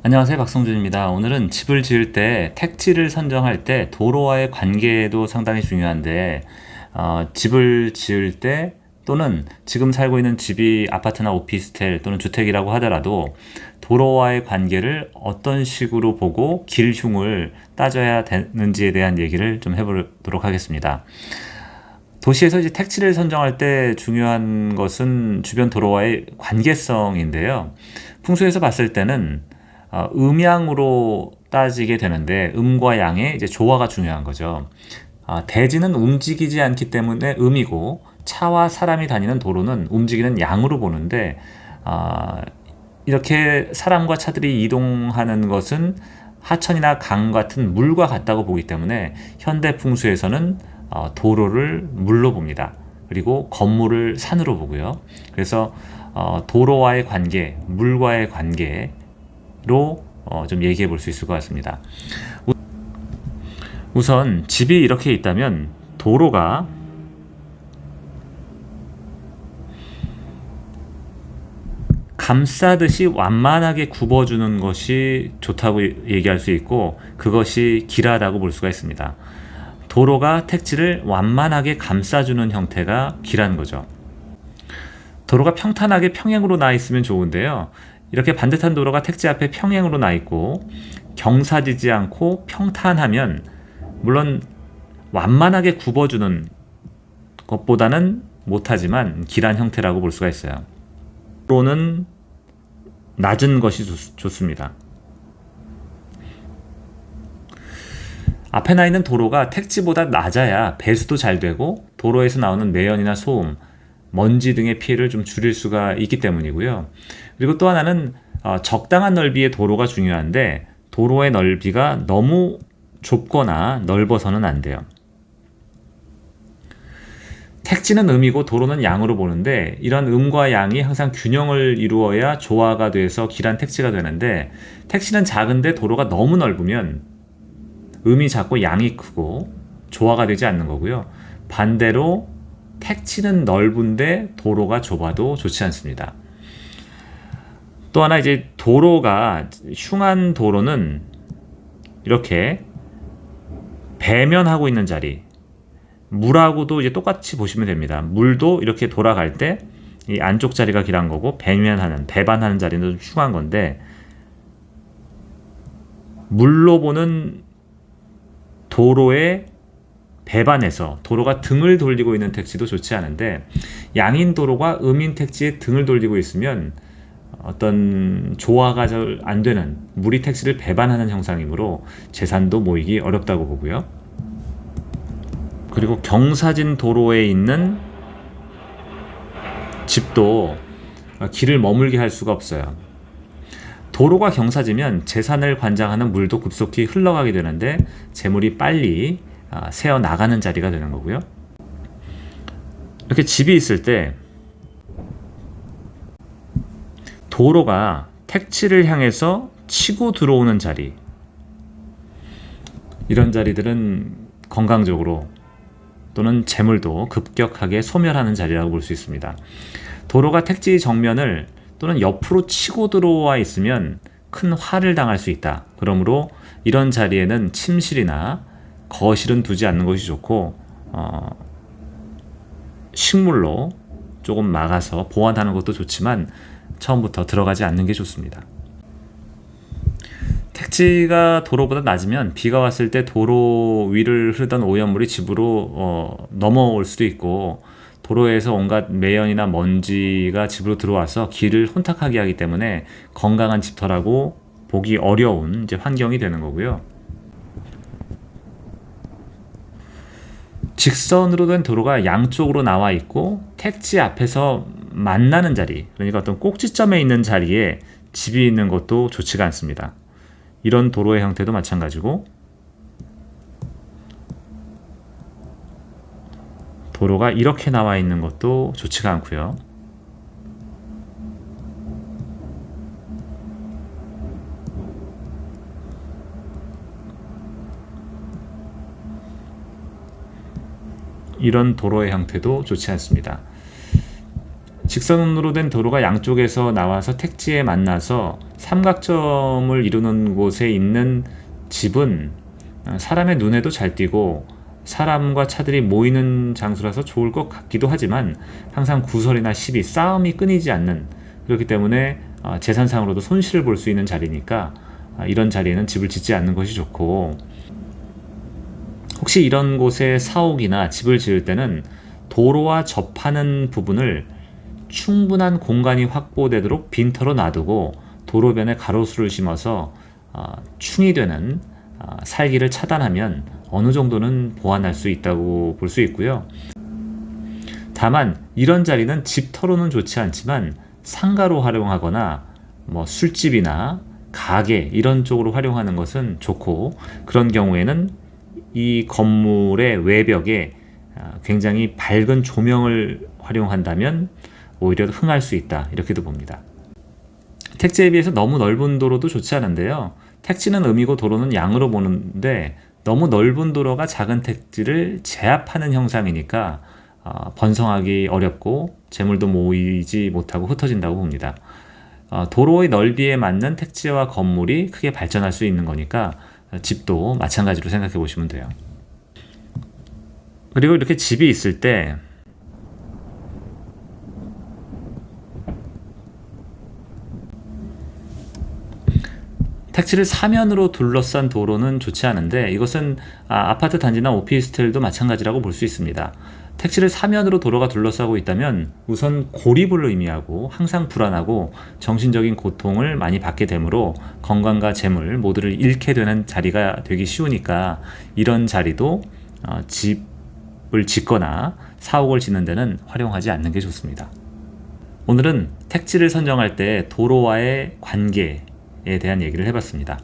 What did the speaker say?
안녕하세요, 박성준입니다. 오늘은 집을 지을 때 택지를 선정할 때 도로와의 관계도 상당히 중요한데, 집을 지을 때 또는 지금 살고 있는 집이 아파트나 오피스텔 또는 주택이라고 하더라도 도로와의 관계를 어떤 식으로 보고 길흉을 따져야 되는지에 대한 얘기를 좀 해보도록 하겠습니다. 도시에서 이제 택지를 선정할 때 중요한 것은 주변 도로와의 관계성인데요. 풍수에서 봤을 때는 음양으로 따지게 되는데 음과 양의 이제 조화가 중요한 거죠. 대지는 움직이지 않기 때문에 음이고 차와 사람이 다니는 도로는 움직이는 양으로 보는데 이렇게 사람과 차들이 이동하는 것은 하천이나 강 같은 물과 같다고 보기 때문에 현대 풍수에서는 도로를 물로 봅니다. 그리고 건물을 산으로 보고요. 그래서 도로와의 관계, 물과의 관계로 좀 얘기해 볼 수 있을 것 같습니다. 우선 집이 이렇게 있다면 도로가 감싸듯이 완만하게 굽어주는 것이 좋다고 얘기할 수 있고, 그것이 길하다고 볼 수가 있습니다. 도로가 택지를 완만하게 감싸주는 형태가 길한 거죠. 도로가 평탄하게 평행으로 나 있으면 좋은데요. 이렇게 반듯한 도로가 택지 앞에 평행으로 나 있고 경사지지 않고 평탄하면 물론 완만하게 굽어주는 것보다는 못하지만 길한 형태라고 볼 수가 있어요. 도로는 낮은 것이 좋습니다. 앞에 나 있는 도로가 택지보다 낮아야 배수도 잘 되고 도로에서 나오는 매연이나 소음, 먼지 등의 피해를 좀 줄일 수가 있기 때문이고요. 그리고 또 하나는 적당한 넓이의 도로가 중요한데 도로의 넓이가 너무 좁거나 넓어서는 안 돼요. 택지는 음이고 도로는 양으로 보는데 이런 음과 양이 항상 균형을 이루어야 조화가 돼서 길한 택지가 되는데, 택지는 작은데 도로가 너무 넓으면 음이 작고 양이 크고 조화가 되지 않는 거고요. 반대로 택지는 넓은데 도로가 좁아도 좋지 않습니다. 또 하나 이제 도로가 흉한 도로는 이렇게 배면하고 있는 자리, 물하고도 이제 똑같이 보시면 됩니다. 물도 이렇게 돌아갈 때 이 안쪽 자리가 길한 거고 배반하는 자리는 좀 흉한 건데, 물로 보는 도로의 배반에서 도로가 등을 돌리고 있는 택지도 좋지 않은데, 양인 도로가 음인 택지에 등을 돌리고 있으면 어떤 조화가 잘 안 되는, 물이 택지를 배반하는 형상이므로 재산도 모이기 어렵다고 보고요. 그리고 경사진 도로에 있는 집도 길을 머물게 할 수가 없어요. 도로가 경사지면 재산을 관장하는 물도 급속히 흘러가게 되는데 재물이 빨리 새어 나가는 자리가 되는 거고요. 이렇게 집이 있을 때 도로가 택지를 향해서 치고 들어오는 자리, 이런 자리들은 건강적으로 또는 재물도 급격하게 소멸하는 자리라고 볼 수 있습니다. 도로가 택지 정면을 또는 옆으로 치고 들어와 있으면 큰 화를 당할 수 있다. 그러므로 이런 자리에는 침실이나 거실은 두지 않는 것이 좋고, 식물로 조금 막아서 보완하는 것도 좋지만 처음부터 들어가지 않는 게 좋습니다. 택지가 도로보다 낮으면 비가 왔을 때 도로 위를 흐르던 오염물이 집으로 넘어올 수도 있고, 도로에서 온갖 매연이나 먼지가 집으로 들어와서 길을 혼탁하게 하기 때문에 건강한 집터라고 보기 어려운 이제 환경이 되는 거고요. 직선으로 된 도로가 양쪽으로 나와 있고 택지 앞에서 만나는 자리, 그러니까 어떤 꼭지점에 있는 자리에 집이 있는 것도 좋지가 않습니다. 이런 도로의 형태도 마찬가지고, 도로가 이렇게 나와 있는 것도 좋지가 않고요. 이런 도로의 형태도 좋지 않습니다. 직선으로 된 도로가 양쪽에서 나와서 택지에 만나서 삼각점을 이루는 곳에 있는 집은 사람의 눈에도 잘 띄고 사람과 차들이 모이는 장소라서 좋을 것 같기도 하지만 항상 구설이나 시비, 싸움이 끊이지 않는, 그렇기 때문에 재산상으로도 손실을 볼 수 있는 자리니까 이런 자리에는 집을 짓지 않는 것이 좋고, 혹시 이런 곳에 사옥이나 집을 지을 때는 도로와 접하는 부분을 충분한 공간이 확보되도록 빈터로 놔두고 도로변에 가로수를 심어서 충이 되는 살기를 차단하면 어느 정도는 보완할 수 있다고 볼 수 있고요. 다만 이런 자리는 집터로는 좋지 않지만 상가로 활용하거나 술집이나 가게 이런 쪽으로 활용하는 것은 좋고, 그런 경우에는 이 건물의 외벽에 굉장히 밝은 조명을 활용한다면 오히려 흥할 수 있다, 이렇게도 봅니다. 택지에 비해서 너무 넓은 도로도 좋지 않은데요. 택지는 음이고 도로는 양으로 보는데 너무 넓은 도로가 작은 택지를 제압하는 형상이니까 번성하기 어렵고 재물도 모이지 못하고 흩어진다고 봅니다. 도로의 넓이에 맞는 택지와 건물이 크게 발전할 수 있는 거니까 집도 마찬가지로 생각해 보시면 돼요. 그리고 이렇게 집이 있을 때 택지를 사면으로 둘러싼 도로는 좋지 않은데, 이것은 아파트 단지나 오피스텔도 마찬가지라고 볼 수 있습니다. 택지를 사면으로 도로가 둘러싸고 있다면 우선 고립을 의미하고 항상 불안하고 정신적인 고통을 많이 받게 되므로 건강과 재물 모두를 잃게 되는 자리가 되기 쉬우니까 이런 자리도 집을 짓거나 사옥을 짓는 데는 활용하지 않는 게 좋습니다. 오늘은 택지를 선정할 때 도로와의 관계에 대한 얘기를 해봤습니다.